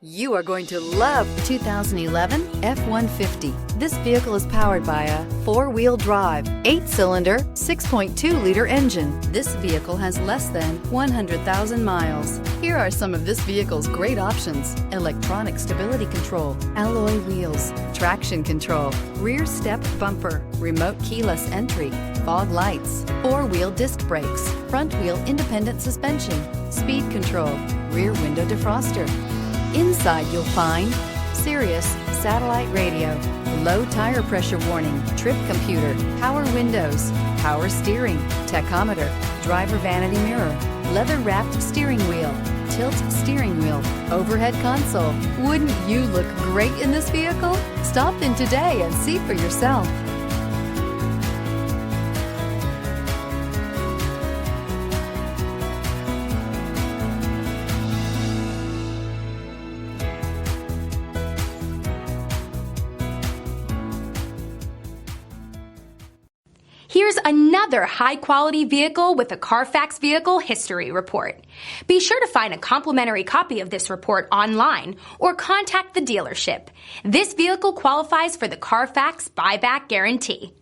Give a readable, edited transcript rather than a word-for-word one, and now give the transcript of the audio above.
You are going to love 2011 F-150. This vehicle is powered by a 4-wheel drive, 8-cylinder, 6.2-liter engine. This vehicle has less than 100,000 miles. Here are some of this vehicle's great options: electronic stability control, alloy wheels, traction control, rear step bumper, remote keyless entry, fog lights, 4-wheel disc brakes, front wheel independent suspension, speed control, rear window defroster. Inside you'll find SIRIUS satellite radio, low tire pressure warning, trip computer, power windows, power steering, tachometer, driver vanity mirror, leather-wrapped steering wheel, tilt steering wheel, overhead console. Wouldn't you look great in this vehicle? Stop in today and see for yourself. Here's another high-quality vehicle with a CARFAX Vehicle History Report. Be sure to find a complimentary copy of this report online or contact the dealership. This vehicle qualifies for the CARFAX Buyback Guarantee.